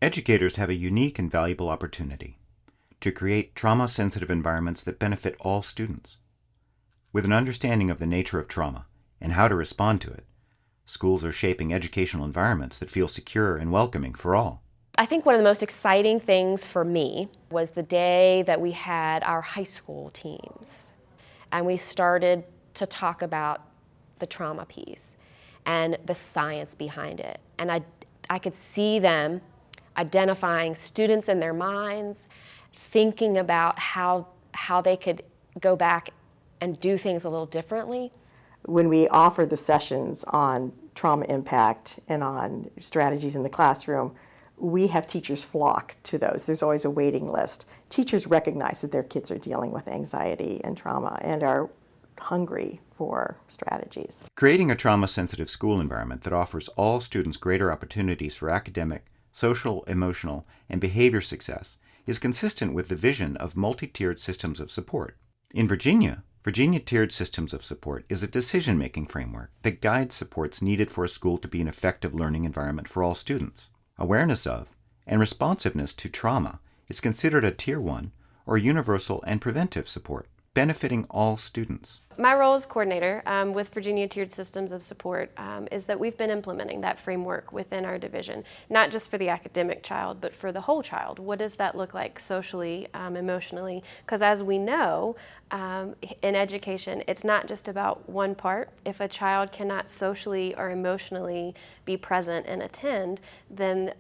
Educators have a unique and valuable opportunity to create trauma-sensitive environments that benefit all students. With an understanding of the nature of trauma and how to respond to it, schools are shaping educational environments that feel secure and welcoming for all. I think one of the most exciting things for me was the day that we had our high school teams. And we started to talk about the trauma piece and the science behind it. And I could see them identifying students in their minds, thinking about how they could go back and do things a little differently. When we offer the sessions on trauma impact and on strategies in the classroom, we have teachers flock to those. There's always a waiting list. Teachers recognize that their kids are dealing with anxiety and trauma and are hungry for strategies. Creating a trauma-sensitive school environment that offers all students greater opportunities for academic, social, emotional, and behavior success is consistent with the vision of multi-tiered systems of support. In Virginia Tiered Systems of Support is a decision-making framework that guides supports needed for a school to be an effective learning environment for all students. Awareness of and responsiveness to trauma is considered a Tier 1 or universal and preventive support, benefiting all students. My role as coordinator with Virginia Tiered Systems of Support is that we've been implementing that framework within our division, not just for the academic child, but for the whole child. What does that look like socially, emotionally? Because as we know, in education, it's not just about one part. If a child cannot socially or emotionally be present and attend, then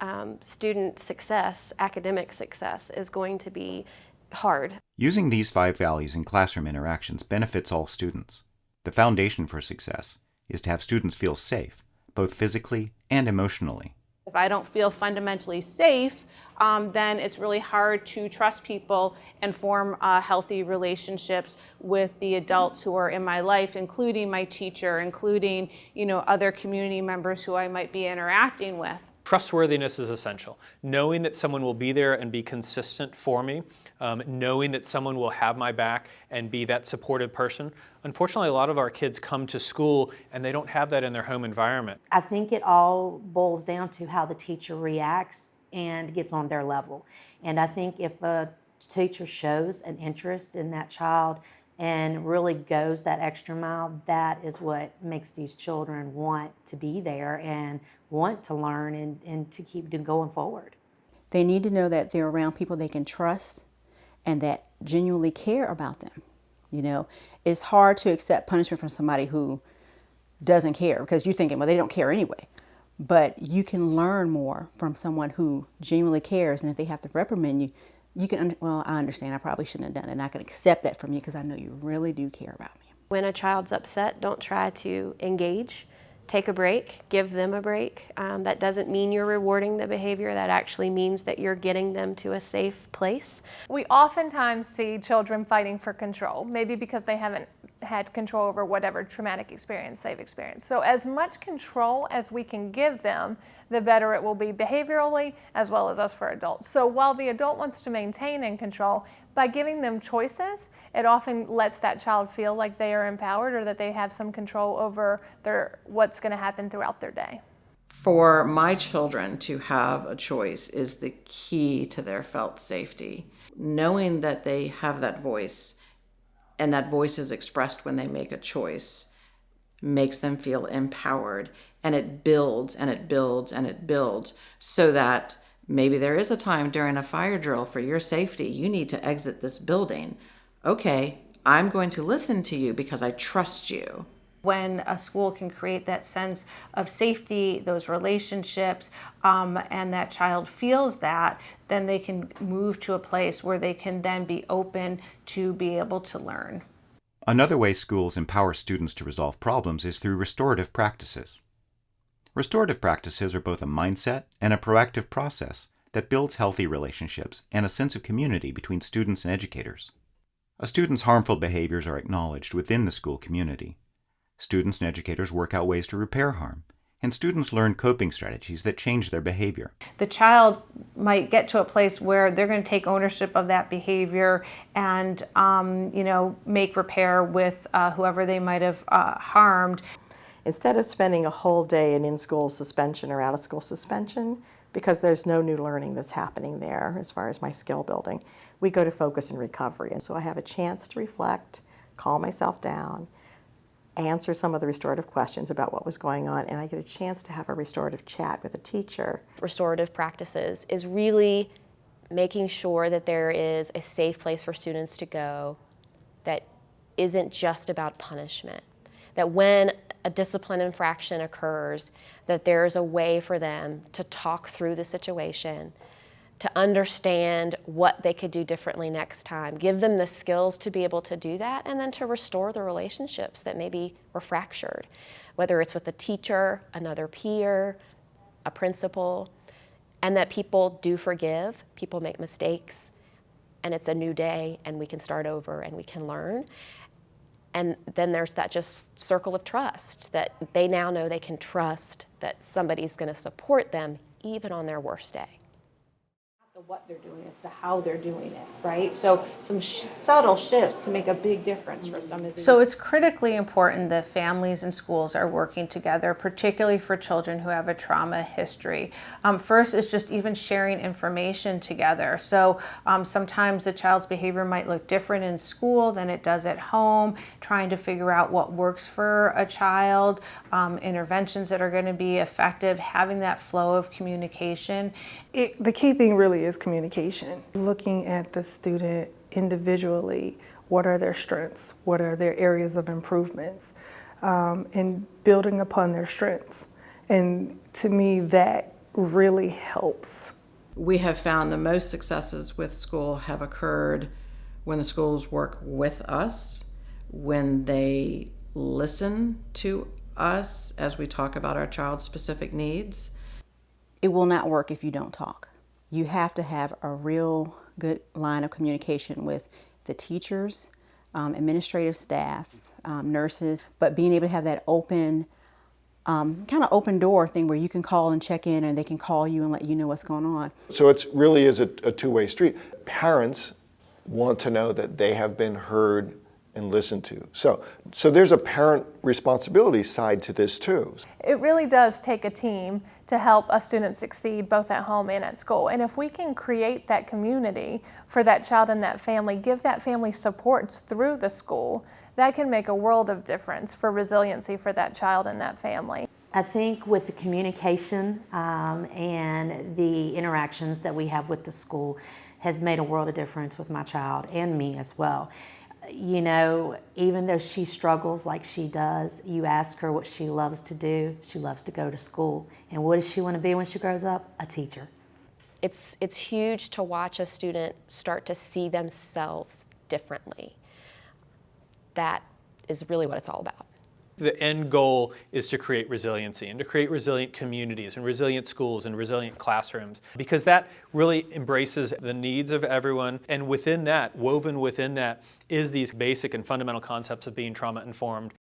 student success, academic success, is going to be hard. Using these 5 values in classroom interactions benefits all students. The foundation for success is to have students feel safe, both physically and emotionally. If I don't feel fundamentally safe, then it's really hard to trust people and form healthy relationships with the adults who are in my life, including my teacher, including other community members who I might be interacting with. Trustworthiness is essential. Knowing that someone will be there and be consistent for me, knowing that someone will have my back and be that supportive person. Unfortunately, a lot of our kids come to school and they don't have that in their home environment. I think it all boils down to how the teacher reacts and gets on their level. And I think if a teacher shows an interest in that child and really goes that extra mile, that is what makes these children want to be there and want to learn and to keep going forward. They need to know that they're around people they can trust and that genuinely care about them. It's hard to accept punishment from somebody who doesn't care because you're thinking, well, they don't care anyway. But you can learn more from someone who genuinely cares, and if they have to reprimand you, you can, I understand, I probably shouldn't have done it, and I can accept that from you because I know you really do care about me. When a child's upset, don't try to engage. Take a break, give them a break. That doesn't mean you're rewarding the behavior. That actually means that you're getting them to a safe place. We oftentimes see children fighting for control, maybe because they haven't had control over whatever traumatic experience they've experienced. So as much control as we can give them, the better it will be behaviorally as well as us for adults. So while the adult wants to maintain and control, by giving them choices, it often lets that child feel like they are empowered or that they have some control over what's going to happen throughout their day. For my children to have a choice is the key to their felt safety. Knowing that they have that voice and that voice is expressed when they make a choice makes them feel empowered, and it builds and it builds and it builds so that maybe there is a time during a fire drill for your safety. You need to exit this building. Okay, I'm going to listen to you because I trust you. When a school can create that sense of safety, those relationships, and that child feels that, then they can move to a place where they can then be open to be able to learn. Another way schools empower students to resolve problems is through restorative practices. Restorative practices are both a mindset and a proactive process that builds healthy relationships and a sense of community between students and educators. A student's harmful behaviors are acknowledged within the school community. Students and educators work out ways to repair harm, and students learn coping strategies that change their behavior. The child might get to a place where they're going to take ownership of that behavior and, make repair with whoever they might have harmed. Instead of spending a whole day in school suspension or out-of-school suspension, because there's no new learning that's happening there as far as my skill building. We go to focus and recovery. And so I have a chance to reflect, calm myself down, answer some of the restorative questions about what was going on, and I get a chance to have a restorative chat with a teacher. Restorative practices is really making sure that there is a safe place for students to go that isn't just about punishment. That when a discipline infraction occurs, that there's a way for them to talk through the situation, to understand what they could do differently next time, give them the skills to be able to do that, and then to restore the relationships that maybe were fractured, whether it's with a teacher, another peer, a principal, and that people do forgive, people make mistakes, and it's a new day, and we can start over and we can learn. And then there's that just circle of trust, that they now know they can trust that somebody's going to support them even on their worst day. The what they're doing, it's the how they're doing it, right? So some subtle shifts can make a big difference for some of these. So it's critically important that families and schools are working together, particularly for children who have a trauma history. First is just even sharing information together. So sometimes the child's behavior might look different in school than it does at home, trying to figure out what works for a child, interventions that are going to be effective, having that flow of communication. The key thing really is communication. Looking at the student individually, what are their strengths, what are their areas of improvements, and building upon their strengths. And to me, that really helps. We have found the most successes with school have occurred when the schools work with us, when they listen to us as we talk about our child's specific needs. It will not work if you don't talk. You have to have a real good line of communication with the teachers, administrative staff, nurses, but being able to have that open, kind of open door thing where you can call and check in and they can call you and let you know what's going on. So it really is a two-way street. Parents want to know that they have been heard and listened to. So there's a parent responsibility side to this too. It really does take a team to help a student succeed both at home and at school. And if we can create that community for that child and that family, give that family supports through the school, that can make a world of difference for resiliency for that child and that family. I think with the communication and the interactions that we have with the school has made a world of difference with my child and me as well. You know, even though she struggles like she does, you ask her what she loves to do. She loves to go to school. And what does she want to be when she grows up? A teacher. It's huge to watch a student start to see themselves differently. That is really what it's all about. The end goal is to create resiliency and to create resilient communities and resilient schools and resilient classrooms, because that really embraces the needs of everyone. And within that, woven within that, is these basic and fundamental concepts of being trauma-informed